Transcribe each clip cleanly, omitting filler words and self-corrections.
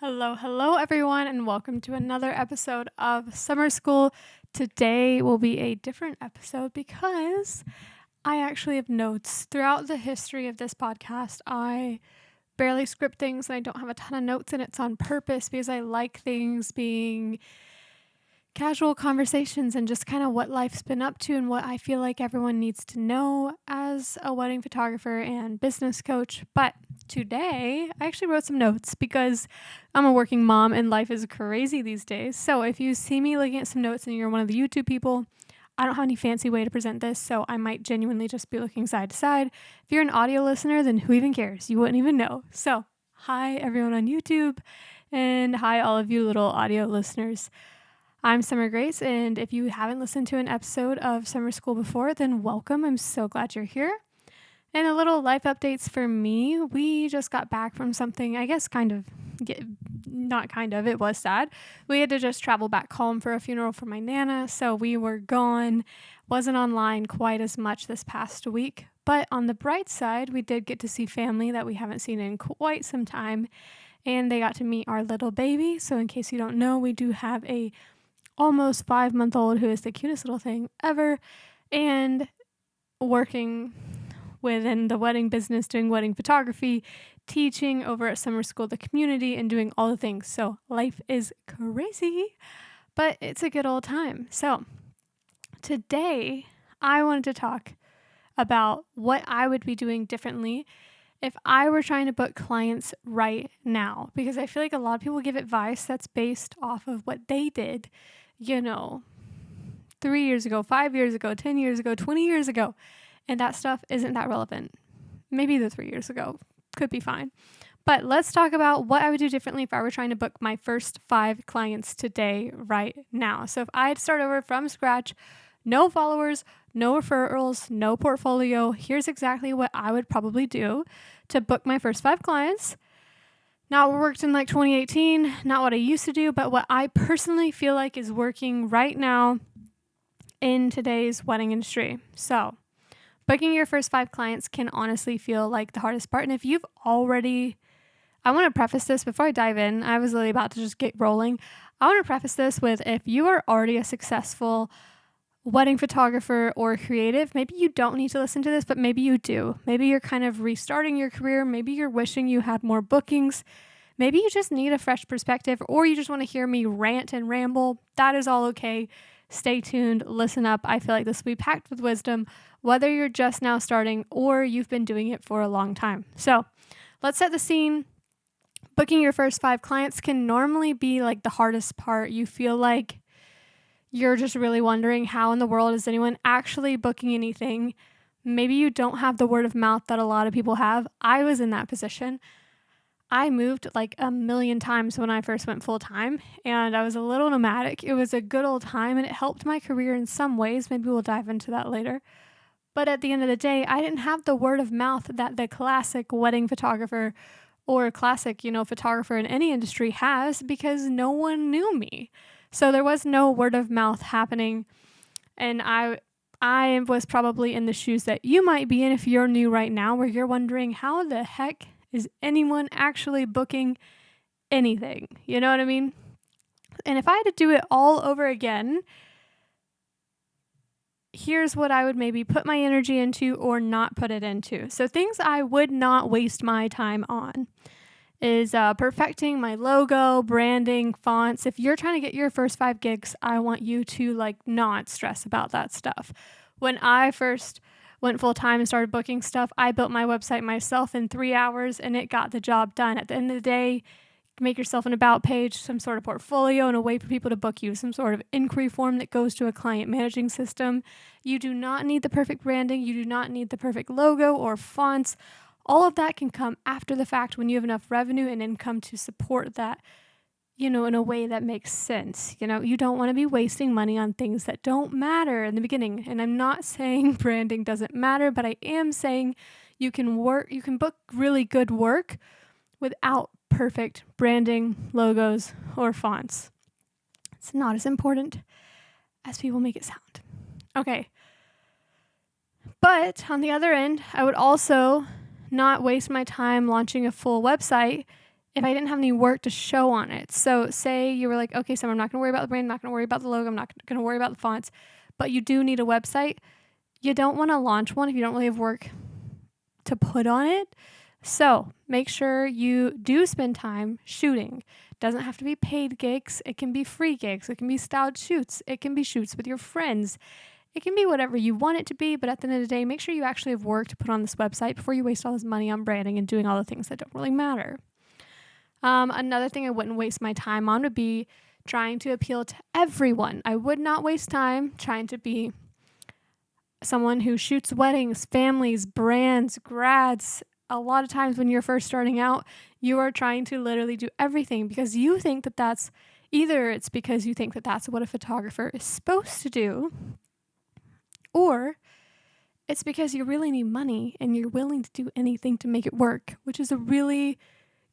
Hello, everyone, and welcome to another episode of Summer School. Today will be a different episode because I actually have notes. Throughout the history of this podcast, I barely script things and I don't have a ton of notes, and it's on purpose because I like things being casual conversations and just kind of what life's been up to and what I feel like everyone needs to know as a wedding photographer and business coach. But today, I actually wrote some notes because I'm a working mom and life is crazy these days. So if you see me looking at some notes and you're one of the YouTube people, I don't have any fancy way to present this, so I might genuinely just be looking side to side. If you're an audio listener, then who even cares? You wouldn't even know. So, hi everyone on YouTube, and hi all of you little audio listeners. I'm Summer Grace, and if you haven't listened to an episode of Summer School before, then welcome. I'm so glad you're here. And a little life updates for me. We just got back from something, I guess it was sad. We had to just travel back home for a funeral for my Nana, so we were gone. Wasn't online quite as much this past week. But on the bright side, we did get to see family that we haven't seen in quite some time, and they got to meet our little baby. So in case you don't know, we do have a almost 5-month-old who is the cutest little thing ever, and working within the wedding business, doing wedding photography, teaching over at Summer School, the community, and doing all the things. So life is crazy, but it's a good old time. So today I wanted to talk about what I would be doing differently if I were trying to book clients right now, because I feel like a lot of people give advice that's based off of what they did, 3 years ago, 5 years ago, 10 years ago, 20 years ago. And that stuff isn't that relevant. Maybe the 3 years ago could be fine. But let's talk about what I would do differently if I were trying to book my first 5 clients today, right now. So if I had to start over from scratch, no followers, no referrals, no portfolio, here's exactly what I would probably do to book my first 5 clients. Not what worked in 2018, not what I used to do, but what I personally feel like is working right now in today's wedding industry. So booking your first 5 clients can honestly feel like the hardest part. And if you've already, I want to preface this before I dive in. I was really about to just get rolling. I want to preface this with, if you are already a successful wedding photographer or creative, maybe you don't need to listen to this, but maybe you do. Maybe you're kind of restarting your career. Maybe you're wishing you had more bookings. Maybe you just need a fresh perspective, or you just want to hear me rant and ramble. That is all okay. Stay tuned, listen up. I feel like this will be packed with wisdom, whether you're just now starting or you've been doing it for a long time. So let's set the scene. Booking your first 5 clients can normally be like the hardest part. You feel like you're just really wondering, how in the world is anyone actually booking anything? Maybe you don't have the word of mouth that a lot of people have. I was in that position. I moved like a million times when I first went full time, and I was a little nomadic. It was a good old time, and it helped my career in some ways. Maybe we'll dive into that later. But at the end of the day, I didn't have the word of mouth that the classic wedding photographer or classic, photographer in any industry has, because no one knew me. So there was no word of mouth happening. And I was probably in the shoes that you might be in if you're new right now, where you're wondering, how the heck is anyone actually booking anything? You know what I mean? And if I had to do it all over again, here's what I would maybe put my energy into or not put it into. So things I would not waste my time on is perfecting my logo, branding, fonts. If you're trying to get your first 5 gigs, I want you to not stress about that stuff. When I first went full time and started booking stuff, I built my website myself in 3 hours, and it got the job done. At the end of the day, make yourself an about page, some sort of portfolio, and a way for people to book you, some sort of inquiry form that goes to a client managing system. You do not need the perfect branding. You do not need the perfect logo or fonts. All of that can come after the fact when you have enough revenue and income to support that, in a way that makes sense. You don't want to be wasting money on things that don't matter in the beginning. And I'm not saying branding doesn't matter, but I am saying you can book really good work without perfect branding, logos, or fonts. It's not as important as people make it sound. Okay. But on the other end, I would also not waste my time launching a full website if I didn't have any work to show on it. So say you were like, okay, so I'm not going to worry about the brand, I'm not going to worry about the logo, I'm not going to worry about the fonts, but you do need a website. You don't want to launch one if you don't really have work to put on it. So make sure you do spend time shooting. Doesn't have to be paid gigs. It can be free gigs. It can be styled shoots. It can be shoots with your friends. It can be whatever you want it to be, but at the end of the day, make sure you actually have work to put on this website before you waste all this money on branding and doing all the things that don't really matter. Another thing I wouldn't waste my time on would be trying to appeal to everyone. I would not waste time trying to be someone who shoots weddings, families, brands, grads. A lot of times when you're first starting out, you are trying to literally do everything because you think that that's either it's because you think that that's what a photographer is supposed to do, or it's because you really need money and you're willing to do anything to make it work, which is a really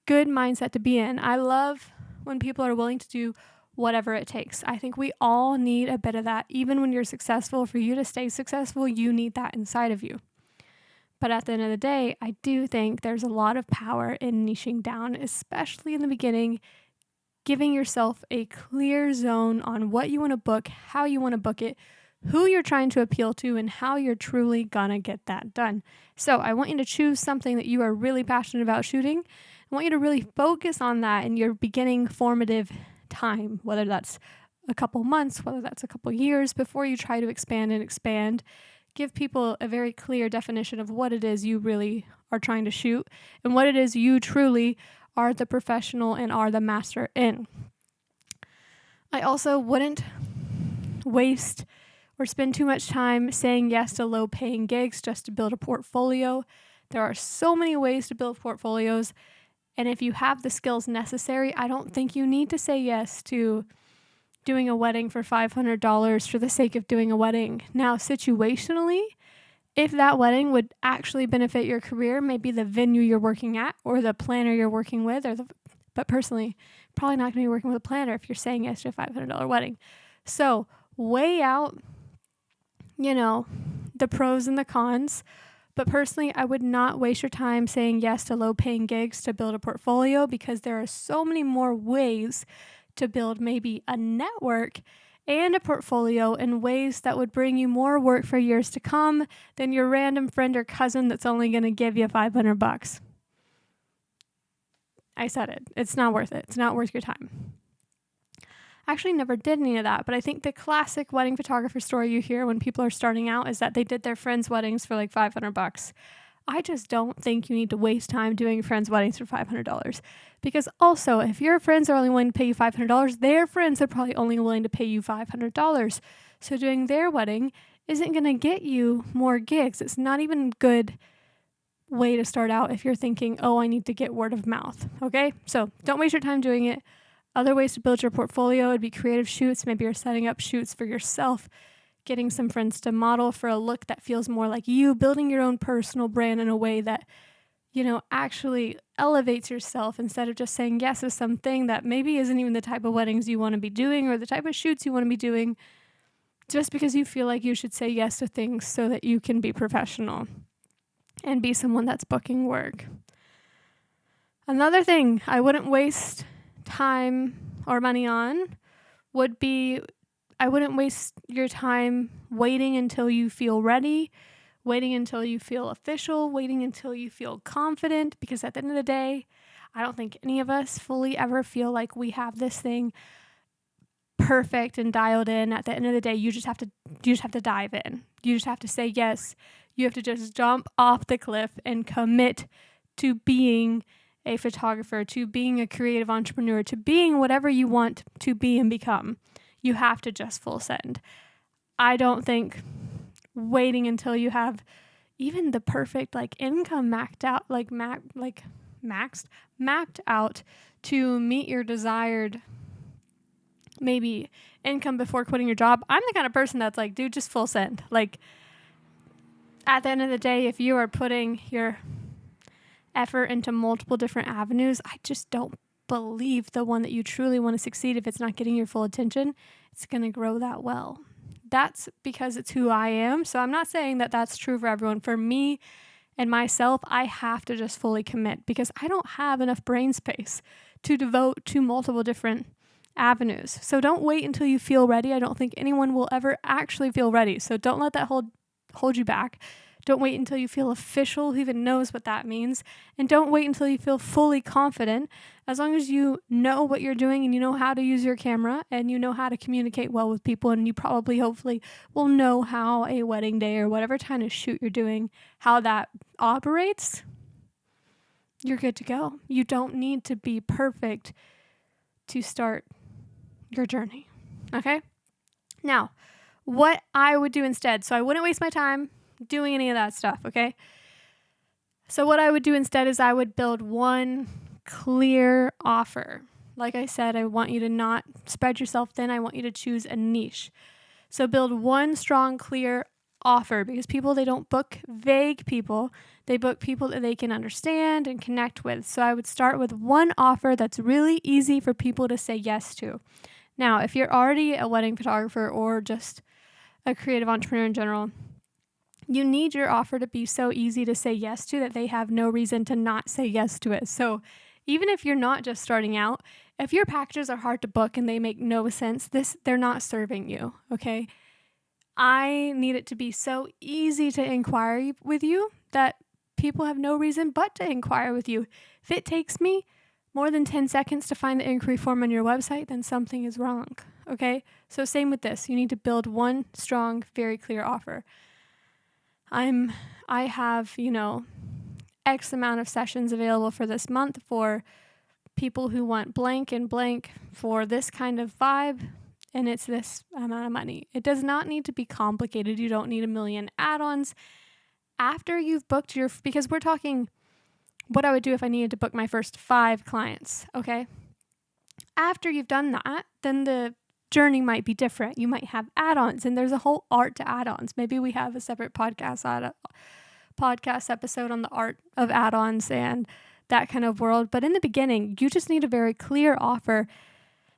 good mindset to be in. I love when people are willing to do whatever it takes. I think we all need a bit of that. Even when you're successful, for you to stay successful, you need that inside of you. But at the end of the day, I do think there's a lot of power in niching down, especially in the beginning, giving yourself a clear zone on what you want to book, how you want to book it, who you're trying to appeal to, and how you're truly gonna get that done. So I want you to choose something that you are really passionate about shooting. I want you to really focus on that in your beginning formative time, whether that's a couple months, whether that's a couple years, before you try to expand. Give people a very clear definition of what it is you really are trying to shoot and what it is you truly are the professional and are the master in. I also wouldn't waste or spend too much time saying yes to low-paying gigs just to build a portfolio. There are so many ways to build portfolios, and if you have the skills necessary, I don't think you need to say yes to doing a wedding for $500 for the sake of doing a wedding. Now, situationally, if that wedding would actually benefit your career, maybe the venue you're working at or the planner you're working with, but personally, probably not going to be working with a planner if you're saying yes to a $500 wedding. So weigh out, the pros and the cons. But personally, I would not waste your time saying yes to low-paying gigs to build a portfolio because there are so many more ways to build maybe a network and a portfolio in ways that would bring you more work for years to come than your random friend or cousin that's only going to give you $500. I said it. It's not worth it. It's not worth your time. I actually never did any of that, but I think the classic wedding photographer story you hear when people are starting out is that they did their friends' weddings for like $500. I just don't think you need to waste time doing friends' weddings for $500. Because also, if your friends are only willing to pay you $500, their friends are probably only willing to pay you $500. So doing their wedding isn't going to get you more gigs. It's not even a good way to start out if you're thinking, oh, I need to get word of mouth. Okay? So don't waste your time doing it. Other ways to build your portfolio would be creative shoots. Maybe you're setting up shoots for yourself, getting some friends to model for a look that feels more like you, building your own personal brand in a way that, actually elevates yourself instead of just saying yes to something that maybe isn't even the type of weddings you want to be doing or the type of shoots you want to be doing just because you feel like you should say yes to things so that you can be professional and be someone that's booking work. Another thing I wouldn't waste time or money on would be I wouldn't waste your time waiting until you feel ready, waiting until you feel official, waiting until you feel confident, because at the end of the day, I don't think any of us fully ever feel like we have this thing perfect and dialed in. At the end of the day, you just have to dive in. You just have to say yes. You have to just jump off the cliff and commit to being a photographer, to being a creative entrepreneur, to being whatever you want to be and become. You have to just full send. I don't think waiting until you have even the perfect income mapped out, mapped out to meet your desired maybe income before quitting your job. I'm the kind of person that's like, dude, just full send. At the end of the day, if you are putting your effort into multiple different avenues, I just don't believe the one that you truly want to succeed, if it's not getting your full attention, it's going to grow that well. That's because it's who I am. So I'm not saying that that's true for everyone. For me And myself, I have to just fully commit because I don't have enough brain space to devote to multiple different avenues. So don't wait until you feel ready. I don't think anyone will ever actually feel ready. So don't let that hold you back. Don't wait until you feel official, who even knows what that means. And don't wait until you feel fully confident. As long as you know what you're doing and you know how to use your camera and you know how to communicate well with people, and you probably, hopefully, will know how a wedding day or whatever kind of shoot you're doing, how that operates, you're good to go. You don't need to be perfect to start your journey. Okay? Now, what I would do instead, so I wouldn't waste my time doing any of that stuff, okay? So what I would do instead is I would build one clear offer. Like I said, I want you to not spread yourself thin. I want you to choose a niche. So build one strong, clear offer, because people, they don't book vague people. They book people that they can understand and connect with. So I would start with one offer that's really easy for people to say yes to. Now, if you're already a wedding photographer or just a creative entrepreneur in general, you need your offer to be so easy to say yes to that they have no reason to not say yes to it. So even if you're not just starting out, if your packages are hard to book and they make no sense, they're not serving you, okay? I need it to be so easy to inquire with you that people have no reason but to inquire with you. If it takes me more than 10 seconds to find the inquiry form on your website, then something is wrong, okay? So same with this. You need to build one strong, very clear offer. I have, X amount of sessions available for this month for people who want blank and blank for this kind of vibe, and it's this amount of money. It does not need to be complicated. You don't need a million add-ons. After you've booked because we're talking what I would do if I needed to book my first 5 clients, okay? After you've done that, then the journey might be different. You might have add-ons, and there's a whole art to add-ons. Maybe we have a separate podcast episode on the art of add-ons and that kind of world. But in the beginning, you just need a very clear offer,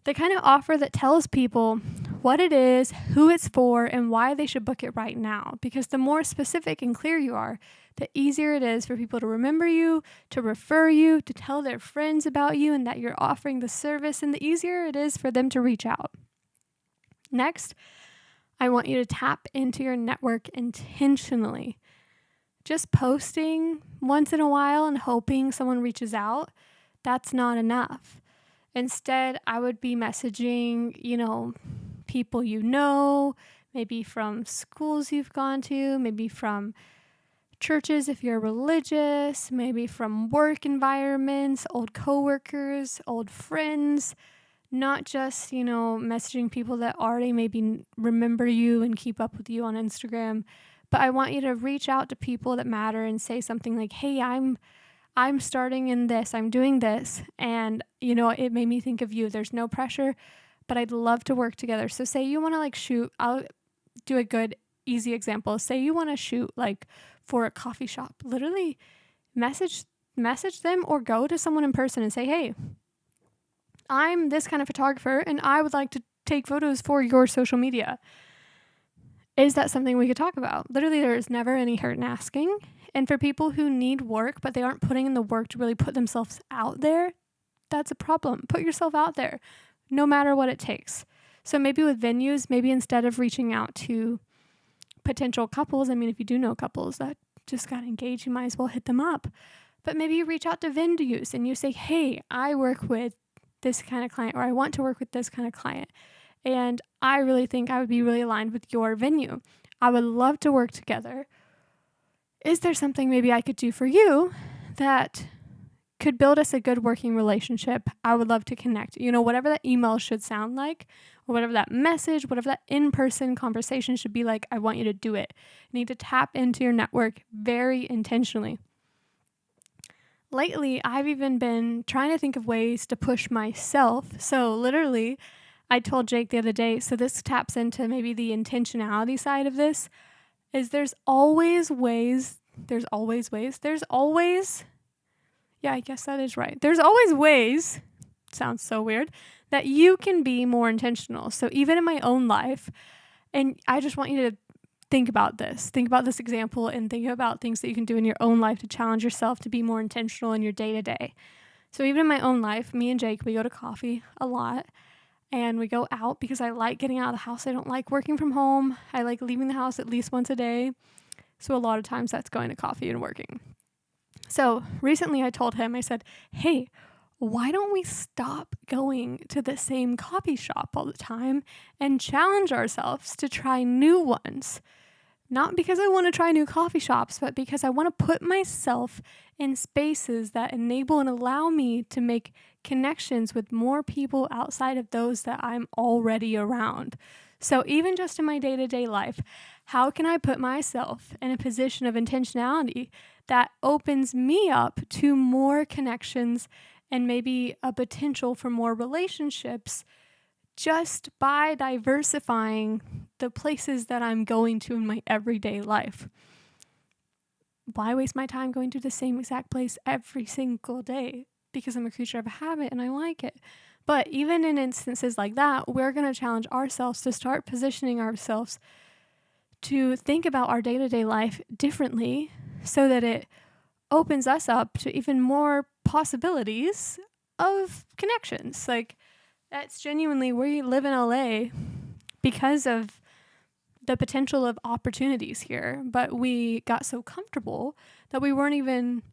the kind of offer that tells people what it is, who it's for, and why they should book it right now. Because the more specific and clear you are, the easier it is for people to remember you, to refer you, to tell their friends about you and that you're offering the service, and the easier it is for them to reach out. Next, I want you to tap into your network intentionally. Just posting once in a while and hoping someone reaches out, that's not enough. Instead, I would be messaging, people maybe from schools you've gone to, maybe from churches if you're religious, maybe from work environments, old coworkers, old friends. Not just, messaging people that already maybe remember you and keep up with you on Instagram, but I want you to reach out to people that matter and say something like, hey, I'm starting in this, I'm doing this, and, it made me think of you. There's no pressure, but I'd love to work together. So say you want to shoot, I'll do a good, easy example. Say you want to shoot for a coffee shop. Literally message them or go to someone in person and say, hey, I'm this kind of photographer and I would like to take photos for your social media. Is that something we could talk about? Literally, there is never any hurt in asking. And for people who need work, but they aren't putting in the work to really put themselves out there, that's a problem. Put yourself out there, no matter what it takes. So maybe with venues, maybe instead of reaching out to potential couples, if you do know couples that just got engaged, you might as well hit them up. But maybe you reach out to venues and you say, hey, I work with this kind of client, or I want to work with this kind of client, and I really think I would be really aligned with your venue. I would love to work together. Is there something maybe I could do for you that could build us a good working relationship? I would love to connect. Whatever that email should sound like, or whatever that message, whatever that in-person conversation should be like, I want you to do it. You need to tap into your network very intentionally. Lately, I've even been trying to think of ways to push myself. So literally, I told Jake the other day, so this taps into maybe the intentionality side of this, is there's always, yeah, I guess that is right. There's always ways, sounds so weird, that you can be more intentional. So even in my own life, and I just want you to think about this. Think about this example and think about things that you can do in your own life to challenge yourself to be more intentional in your day-to-day. So even in my own life, me and Jake, we go to coffee a lot and we go out because I like getting out of the house. I don't like working from home. I like leaving the house at least once a day. So a lot of times that's going to coffee and working. So recently I told him, I said, hey, why don't we stop going to the same coffee shop all the time and challenge ourselves to try new ones? Not because I want to try new coffee shops, but because I want to put myself in spaces that enable and allow me to make connections with more people outside of those that I'm already around. So even just in my day-to-day life, how can I put myself in a position of intentionality that opens me up to more connections and maybe a potential for more relationships just by diversifying the places that I'm going to in my everyday life? Why waste my time going to the same exact place every single day? Because I'm a creature of habit and I like it. But even in instances like that, we're going to challenge ourselves to start positioning ourselves to think about our day-to-day life differently so that it opens us up to even more possibilities of connections. Like, that's genuinely, we live in LA because of the potential of opportunities here, but we got so comfortable that we weren't even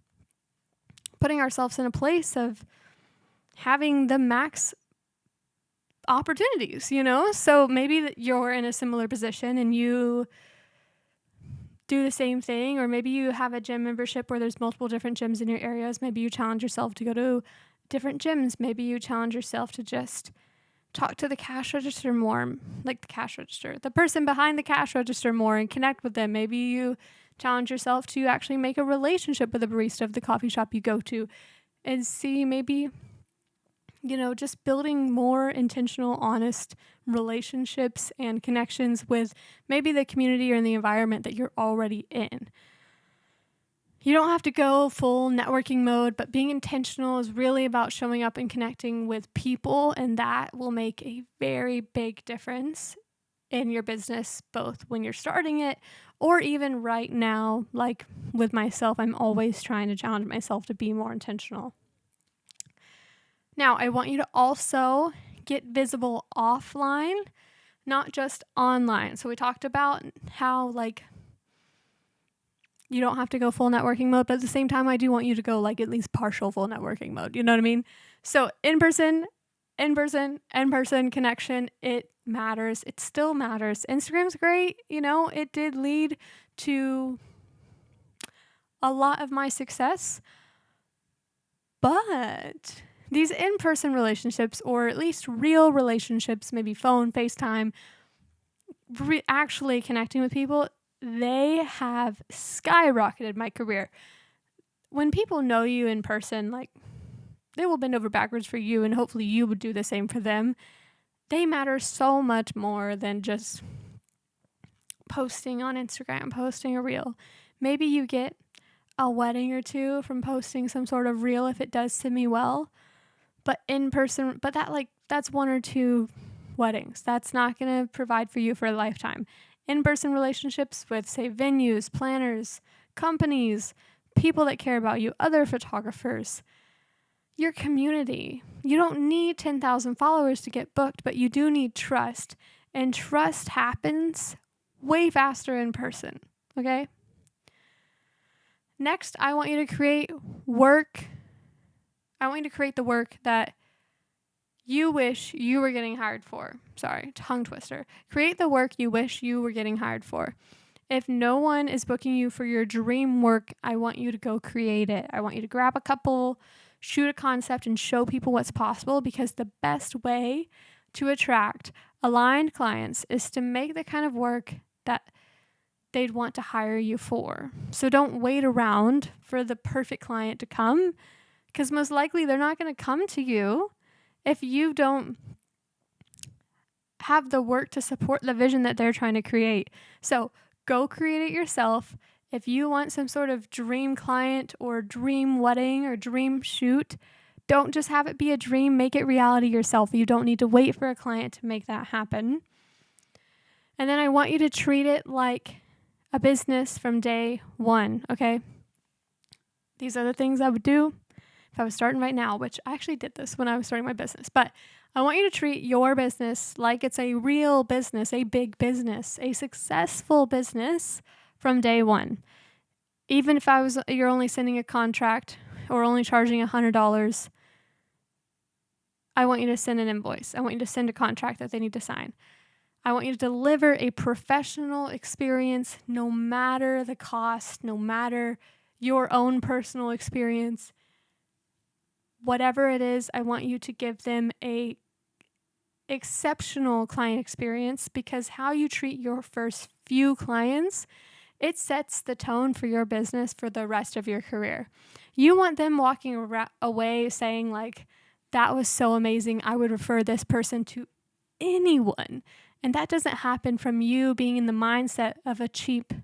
putting ourselves in a place of having the max opportunities, So maybe that you're in a similar position and you do the same thing, or maybe you have a gym membership where there's multiple different gyms in your areas. Maybe you challenge yourself to go to different gyms. Maybe you challenge yourself to just talk to the cash register more, like the person behind the cash register more, and connect with them. Maybe you challenge yourself to actually make a relationship with the barista of the coffee shop you go to and see maybe, just building more intentional, honest relationships and connections with maybe the community or the environment that you're already in. You don't have to go full networking mode, but being intentional is really about showing up and connecting with people, and that will make a very big difference in your business, both when you're starting it or even right now. Like with myself, I'm always trying to challenge myself to be more intentional. Now, I want you to also get visible offline, not just online. So we talked about how you don't have to go full networking mode, but at the same time, I do want you to go at least partial full networking mode. You know what I mean? So in-person connection, it matters. It still matters. Instagram's great. It did lead to a lot of my success, but these in-person relationships, or at least real relationships, maybe phone, FaceTime, actually connecting with people, they have skyrocketed my career. When people know you in person, they will bend over backwards for you, and hopefully you would do the same for them. They matter so much more than just posting on Instagram, posting a reel. Maybe you get a wedding or two from posting some sort of reel if it does semi well. But in person, that's one or two weddings. That's not going to provide for you for a lifetime. In-person relationships with, say, venues, planners, companies, people that care about you, other photographers, your community. You don't need 10,000 followers to get booked, but you do need trust. And trust happens way faster in person, okay? Next, I want you to create work. I want you to create the work that you wish you were getting hired for. Sorry, tongue twister. Create the work you wish you were getting hired for. If no one is booking you for your dream work, I want you to go create it. I want you to grab a couple, shoot a concept, and show people what's possible, because the best way to attract aligned clients is to make the kind of work that they'd want to hire you for. So don't wait around for the perfect client to come, because most likely they're not going to come to you if you don't have the work to support the vision that they're trying to create. So go create it yourself. If you want some sort of dream client or dream wedding or dream shoot, don't just have it be a dream, make it reality yourself. You don't need to wait for a client to make that happen. And then I want you to treat it like a business from day one, okay? These are the things I would do if I was starting right now, which I actually did this when I was starting my business. But I want you to treat your business like it's a real business, a big business, a successful business from day one. Even if you're only sending a contract or only charging $100, I want you to send an invoice. I want you to send a contract that they need to sign. I want you to deliver a professional experience no matter the cost, no matter your own personal experience. Whatever it is, I want you to give them a exceptional client experience, because how you treat your first few clients, it sets the tone for your business for the rest of your career. You want them walking away saying like, that was so amazing. I would refer this person to anyone. And that doesn't happen from you being in the mindset of a cheap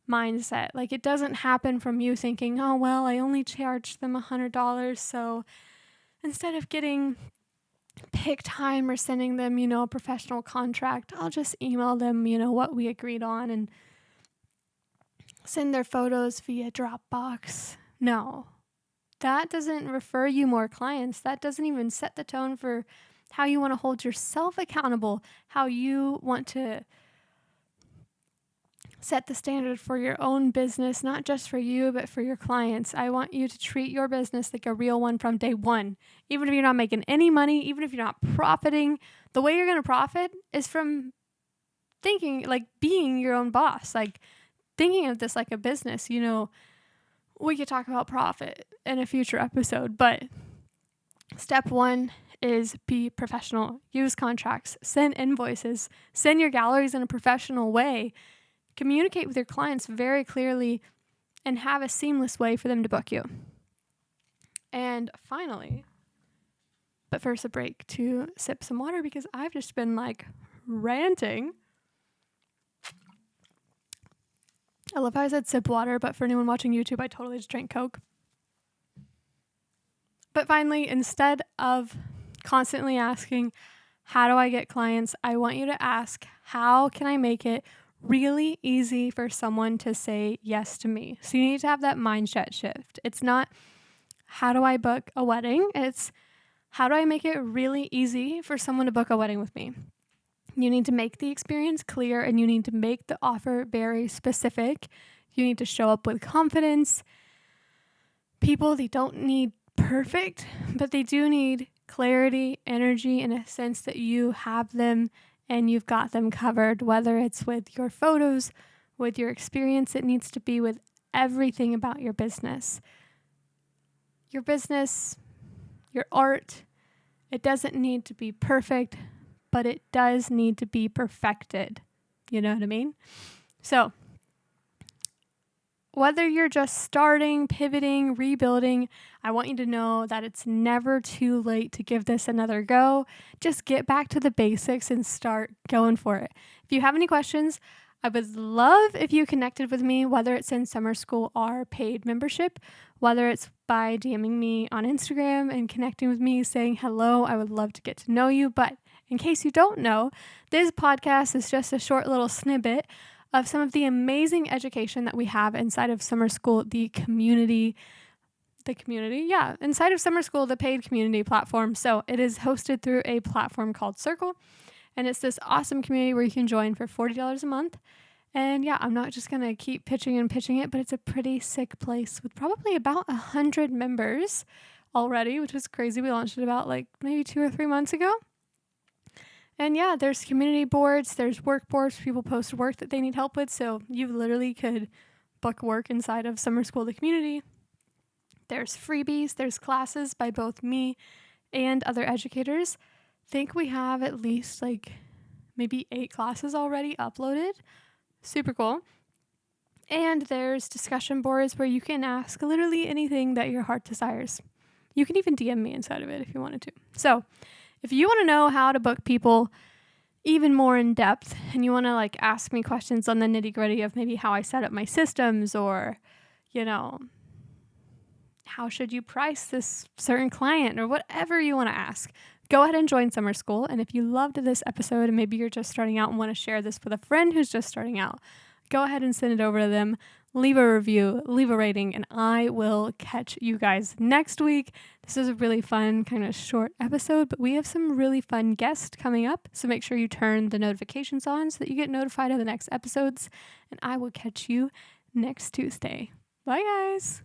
mindset. Like, it doesn't happen from you thinking, oh, well, I only charged them $100. So instead of getting pick time or sending them, a professional contract, I'll just email them, what we agreed on and send their photos via Dropbox. No, that doesn't refer you more clients. That doesn't even set the tone for how you want to hold yourself accountable, how you want to set the standard for your own business, not just for you, but for your clients. I want you to treat your business like a real one from day one. Even if you're not making any money, even if you're not profiting, the way you're going to profit is from thinking, like being your own boss, like thinking of this like a business. We could talk about profit in a future episode, but step one is be professional. Use contracts, send invoices, send your galleries in a professional way. Communicate with your clients very clearly and have a seamless way for them to book you. And finally, but first a break to sip some water because I've just been like ranting. I love how I said sip water, but for anyone watching YouTube, I totally just drank Coke. But finally, instead of constantly asking, how do I get clients? I want you to ask, how can I make it really easy for someone to say yes to me? So you need to have that mindset shift. It's not, how do I book a wedding? It's, how do I make it really easy for someone to book a wedding with me? You need to make the experience clear and you need to make the offer very specific. You need to show up with confidence. People, they don't need perfect, but they do need clarity, energy, and a sense that you have them and you've got them covered, whether it's with your photos, with your experience. It needs to be with everything about your business. Your business, your art, it doesn't need to be perfect, but it does need to be perfected. You know what I mean? So, whether you're just starting, pivoting, rebuilding, I want you to know that it's never too late to give this another go. Just get back to the basics and start going for it. If you have any questions, I would love if you connected with me, whether it's in summer school or paid membership, whether it's by DMing me on Instagram and connecting with me, saying hello. I would love to get to know you. But in case you don't know, this podcast is just a short little snippet of some of the amazing education that we have inside of summer school, inside of summer school, the paid community platform. So it is hosted through a platform called Circle, and it's this awesome community where you can join for $40 a month. And yeah, I'm not just going to keep pitching it, but it's a pretty sick place with probably about 100 members already, which is crazy. We launched it about maybe 2 or 3 months ago. And yeah, there's community boards, there's work boards, people post work that they need help with. So you literally could book work inside of Summer School, the community. There's freebies, there's classes by both me and other educators. I think we have at least maybe 8 classes already uploaded. Super cool. And there's discussion boards where you can ask literally anything that your heart desires. You can even DM me inside of it if you wanted to. So if you want to know how to book people even more in depth and you want to ask me questions on the nitty gritty of maybe how I set up my systems or, how should you price this certain client or whatever you want to ask, go ahead and join Summer School. And if you loved this episode and maybe you're just starting out and want to share this with a friend who's just starting out, go ahead and send it over to them. Leave a review, leave a rating, and I will catch you guys next week. This is a really fun, kind of short episode, but we have some really fun guests coming up. So make sure you turn the notifications on so that you get notified of the next episodes. And I will catch you next Tuesday. Bye, guys.